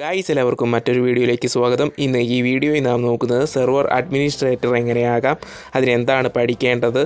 Guys എല്ലാവർക്കും മറ്റൊരു വീഡിയോയിലേക്ക് സ്വാഗതം. ഇന്ന് ഈ വീഡിയോയിൽ നാം നോക്കുന്നത് സെർവർ അഡ്മിനിസ്ട്രേറ്റർ എങ്ങനെയാകാം, അതിനെന്താണ് പഠിക്കേണ്ടത്,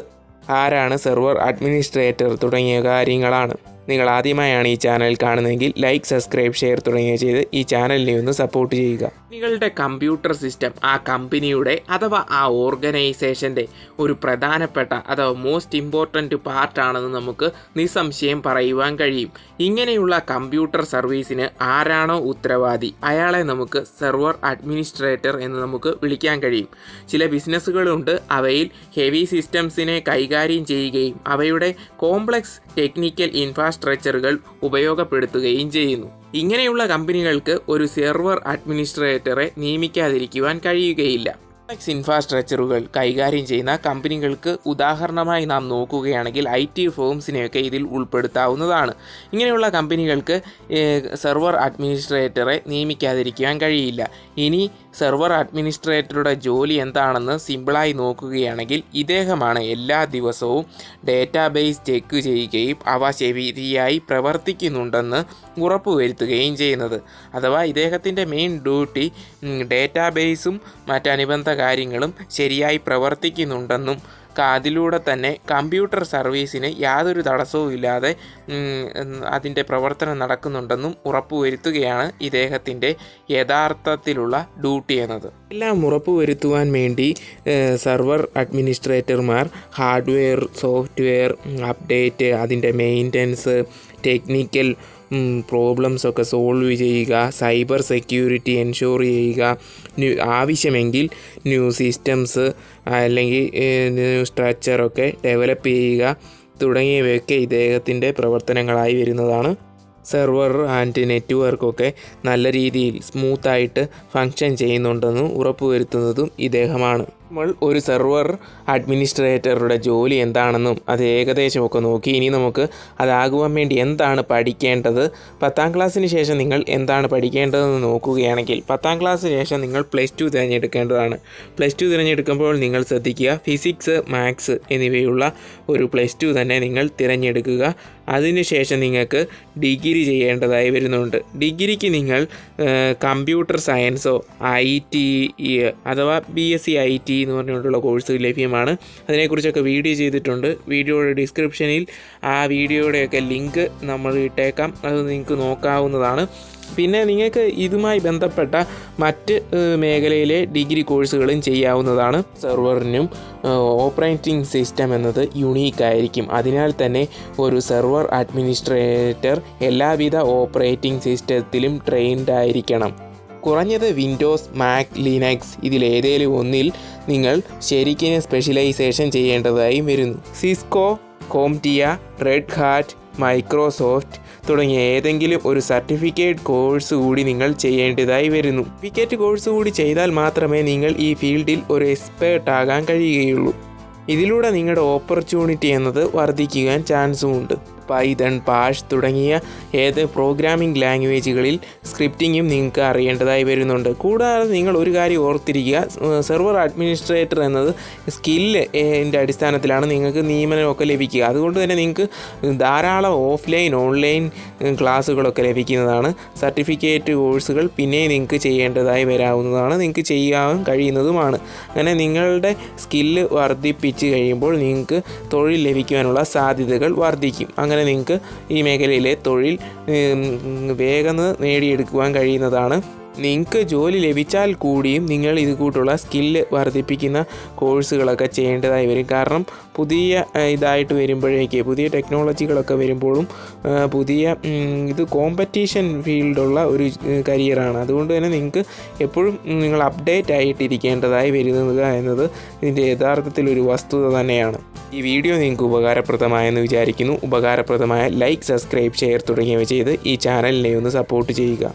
ആരാണ് സെർവർ അഡ്മിനിസ്ട്രേറ്റർ തുടങ്ങിയ കാര്യങ്ങളാണ്. നിങ്ങൾ ആദ്യമായാണ് ഈ ചാനൽ കാണുന്നതെങ്കിൽ ലൈക്ക്, സബ്സ്ക്രൈബ്, ഷെയർ തുടങ്ങിയ ചെയ്ത് ഈ ചാനലിനെ ഒന്ന് സപ്പോർട്ട് ചെയ്യുക. നിങ്ങളുടെ കമ്പ്യൂട്ടർ സിസ്റ്റം ആ കമ്പനിയുടെ അഥവാ ആ ഓർഗനൈസേഷൻ്റെ ഒരു പ്രധാനപ്പെട്ട അഥവാ മോസ്റ്റ് ഇമ്പോർട്ടൻറ്റ് പാർട്ടാണെന്ന് നമുക്ക് നിസ്സംശയം പറയുവാൻ കഴിയും. ഇങ്ങനെയുള്ള കമ്പ്യൂട്ടർ സർവീസിന് ആരാണോ ഉത്തരവാദി അയാളെ നമുക്ക് സെർവർ അഡ്മിനിസ്ട്രേറ്റർ എന്ന് നമുക്ക് വിളിക്കാൻ കഴിയും. ചില ബിസിനസ്സുകളുണ്ട്, അവയിൽ ഹെവി സിസ്റ്റംസിനെ കൈകാര്യം ചെയ്യുകയും അവയുടെ കോംപ്ലക്സ് ടെക്നിക്കൽ ഇൻഫ്രാസ്ട്രക്ചറുകൾ ഉപയോഗപ്പെടുത്തുകയും ചെയ്യുന്നു. ഇങ്ങനെയുള്ള കമ്പനികൾക്ക് ഒരു സെർവർ അഡ്മിനിസ്ട്രേറ്ററെ നിയമിക്കാതിരിക്കുവാൻ കഴിയുകയില്ല. കോംപ്ലക്സ് ഇൻഫ്രാസ്ട്രക്ചറുകൾ കൈകാര്യം ചെയ്യുന്ന കമ്പനികൾക്ക് ഉദാഹരണമായി നാം നോക്കുകയാണെങ്കിൽ IT ഫേംസിനെയൊക്കെ ഇതിൽ ഉൾപ്പെടുത്താവുന്നതാണ്. ഇങ്ങനെയുള്ള കമ്പനികൾക്ക് സെർവർ അഡ്മിനിസ്ട്രേറ്ററെ നിയമിക്കാതിരിക്കുവാൻ കഴിയില്ല. ഇനി സെർവർ അഡ്മിനിസ്ട്രേറ്ററുടെ ജോലി എന്താണെന്ന് സിമ്പിളായി നോക്കുകയാണെങ്കിൽ ഇദ്ദേഹമാണ് എല്ലാ ദിവസവും ഡേറ്റാബേസ് ചെക്ക് ചെയ്യുകയും അവ ശരിയായി പ്രവർത്തിക്കുന്നുണ്ടെന്ന് ഉറപ്പുവരുത്തുകയും ചെയ്യുന്നത്. അഥവാ ഇദ്ദേഹത്തിൻ്റെ മെയിൻ ഡ്യൂട്ടി ഡേറ്റാബേസും മറ്റനുബന്ധ കാര്യങ്ങളും ശരിയായി പ്രവർത്തിക്കുന്നുണ്ടെന്നും അതിലൂടെ തന്നെ കമ്പ്യൂട്ടർ സർവീസിന് യാതൊരു തടസ്സവും ഇല്ലാതെ അതിൻ്റെ പ്രവർത്തനം നടക്കുന്നുണ്ടെന്നും ഉറപ്പുവരുത്തുകയാണ് ഇദ്ദേഹത്തിൻ്റെ യഥാർത്ഥത്തിലുള്ള ഡ്യൂട്ടി എന്നത്. എല്ലാം ഉറപ്പുവരുത്തുവാൻ വേണ്ടി സെർവർ അഡ്മിനിസ്ട്രേറ്റർമാർ ഹാർഡ്വെയർ, സോഫ്റ്റ്വെയർ അപ്ഡേറ്റ്, അതിൻ്റെ മെയിൻ്റനൻസ്, ടെക്നിക്കൽ പ്രോബ്ലംസൊക്കെ സോൾവ് ചെയ്യുക, സൈബർ സെക്യൂരിറ്റി എൻഷുർ ചെയ്യുക, ആവശ്യമെങ്കിൽ ന്യൂ സിസ്റ്റംസ് അല്ലെങ്കിൽ ന്യൂ സ്ട്രക്ചറൊക്കെ ഡെവലപ്പ് ചെയ്യുക തുടങ്ങിയവയൊക്കെ ഇദ്ദേഹത്തിൻ്റെ പ്രവർത്തനങ്ങളായി വരുന്നതാണ്. സെർവർ ആൻഡ് നെറ്റ്വർക്കൊക്കെ നല്ല രീതിയിൽ സ്മൂത്തായിട്ട് ഫങ്ഷൻ ചെയ്യുന്നുണ്ടെന്നും ഉറപ്പുവരുത്തുന്നതും ഇദ്ദേഹമാണ്. നമ്മൾ ഒരു സെർവർ അഡ്മിനിസ്ട്രേറ്ററുടെ ജോലി എന്താണെന്നും അത് ഏകദേശമൊക്കെ നോക്കി. ഇനി നമുക്ക് അതാകുവാൻ വേണ്ടി എന്താണ് പഠിക്കേണ്ടത്, 10ാം ക്ലാസ്സിന് ശേഷം നിങ്ങൾ എന്താണ് പഠിക്കേണ്ടതെന്ന് നോക്കുകയാണെങ്കിൽ 10ാം ക്ലാസ്സിന് ശേഷം നിങ്ങൾ +2 തിരഞ്ഞെടുക്കേണ്ടതാണ്. +2 തിരഞ്ഞെടുക്കുമ്പോൾ നിങ്ങൾ ശ്രദ്ധിക്കുക, ഫിസിക്സ്, മാത്സ് എന്നിവയുള്ള ഒരു +2 തന്നെ നിങ്ങൾ തിരഞ്ഞെടുക്കുക. അതിനുശേഷം നിങ്ങൾക്ക് ഡിഗ്രി ചെയ്യേണ്ടതായി വരുന്നുണ്ട്. ഡിഗ്രിക്ക് നിങ്ങൾ കമ്പ്യൂട്ടർ സയൻസോ IT അഥവാ BSc IT എന്ന് പറഞ്ഞുകൊണ്ടുള്ള കോഴ്സ് ലഭ്യമാണ്. അതിനെക്കുറിച്ചൊക്കെ വീഡിയോ ചെയ്തിട്ടുണ്ട്. വീഡിയോയുടെ ഡിസ്ക്രിപ്ഷനിൽ ആ വീഡിയോയുടെയൊക്കെ ലിങ്ക് നമ്മൾ ഇട്ടേക്കാം, അത് നിങ്ങൾക്ക് നോക്കാവുന്നതാണ്. പിന്നെ നിങ്ങൾക്ക് ഇതുമായി ബന്ധപ്പെട്ട മറ്റ് മേഖലയിലെ ഡിഗ്രി കോഴ്സുകളും ചെയ്യാവുന്നതാണ്. സെർവറിനും ഓപ്പറേറ്റിംഗ് സിസ്റ്റം എന്നത് യുണീക്കായിരിക്കും. അതിനാൽ തന്നെ ഒരു സെർവർ അഡ്മിനിസ്ട്രേറ്റർ എല്ലാവിധ ഓപ്പറേറ്റിംഗ് സിസ്റ്റത്തിലും ട്രെയിൻഡ് ആയിരിക്കണം. കുറഞ്ഞത് വിൻഡോസ്, മാക്, ലിനക്സ് ഇതിലേതേലും ഒന്നിൽ നിങ്ങൾ ശരിക്കും സ്പെഷ്യലൈസേഷൻ ചെയ്യേണ്ടതായും വരുന്നു. സിസ്കോ, കോംറ്റിയ, റെഡ് ഹാറ്റ്, മൈക്രോസോഫ്റ്റ് തുടങ്ങിയ ഏതെങ്കിലും ഒരു സർട്ടിഫിക്കറ്റ് കോഴ്സ് കൂടി നിങ്ങൾ ചെയ്യേണ്ടതായി വരുന്നു. സർട്ടിഫിക്കറ്റ് കോഴ്സ് കൂടി ചെയ്താൽ മാത്രമേ നിങ്ങൾ ഈ ഫീൽഡിൽ ഒരു എക്സ്പേർട്ട് ആകാൻ കഴിയുകയുള്ളൂ. ഇതിലൂടെ നിങ്ങളുടെ ഓപ്പർച്യൂണിറ്റി എന്നത് വർദ്ധിക്കുവാൻ ചാൻസുമുണ്ട്. പൈതൺ, ബാഷ് തുടങ്ങിയ ഏത് പ്രോഗ്രാമിംഗ് ലാംഗ്വേജുകളിൽ സ്ക്രിപ്റ്റിങ്ങും നിങ്ങൾക്ക് അറിയേണ്ടതായി വരുന്നുണ്ട്. കൂടാതെ നിങ്ങൾ ഒരു കാര്യം ഓർത്തിരിക്കുക, സെർവർ അഡ്മിനിസ്ട്രേറ്റർ എന്നത് സ്കില്ലിൻ്റെ അടിസ്ഥാനത്തിലാണ് നിങ്ങൾക്ക് നിയമനമൊക്കെ ലഭിക്കുക. അതുകൊണ്ട് തന്നെ നിങ്ങൾക്ക് ധാരാളം ഓഫ്ലൈൻ, ഓൺലൈൻ ക്ലാസ്സുകളൊക്കെ ലഭിക്കുന്നതാണ്. സർട്ടിഫിക്കറ്റ് കോഴ്സുകൾ പിന്നെ നിങ്ങൾക്ക് ചെയ്യേണ്ടതായി വരാവുന്നതാണ്, നിങ്ങൾക്ക് ചെയ്യാൻ കഴിയുന്നതുമാണ്. അങ്ങനെ നിങ്ങളുടെ സ്കില്ല് വർദ്ധിപ്പിച്ച് കഴിയുമ്പോൾ നിങ്ങൾക്ക് തൊഴിൽ ലഭിക്കുവാനുള്ള സാധ്യതകൾ വർദ്ധിക്കും. അങ്ങനെ നിങ്ങൾക്ക് ഈ മേഖലയിലെ തൊഴിൽ വേഗം നേടിയെടുക്കുവാൻ കഴിയുന്നതാണ്. നിങ്ങൾക്ക് ജോലി ലഭിച്ചാൽ കൂടിയും നിങ്ങൾ ഇത് കൂട്ടുള്ള സ്കില്ല് വർദ്ധിപ്പിക്കുന്ന കോഴ്സുകളൊക്കെ ചെയ്യേണ്ടതായി വരും. കാരണം പുതിയ ഇതായിട്ട് വരുമ്പോഴേക്ക്, പുതിയ ടെക്നോളജികളൊക്കെ വരുമ്പോഴും പുതിയ ഇത് കോമ്പറ്റീഷൻ ഫീൽഡുള്ള ഒരു കരിയറാണ്. അതുകൊണ്ട് തന്നെ നിങ്ങൾക്ക് എപ്പോഴും നിങ്ങൾ അപ്ഡേറ്റ് ആയിട്ടിരിക്കേണ്ടതായി വരുന്നത് എന്നത് ഇതിൻ്റെ യഥാർത്ഥത്തിലൊരു വസ്തുത തന്നെയാണ്. ഈ വീഡിയോ നിങ്ങൾക്ക് ഉപകാരപ്രദമായെന്ന് വിചാരിക്കുന്നു. ഉപകാരപ്രദമായ ലൈക്ക്, സബ്സ്ക്രൈബ്, ഷെയർ തുടങ്ങിയവ ചെയ്ത് ഈ ചാനലിനെ ഒന്ന് സപ്പോർട്ട് ചെയ്യുക.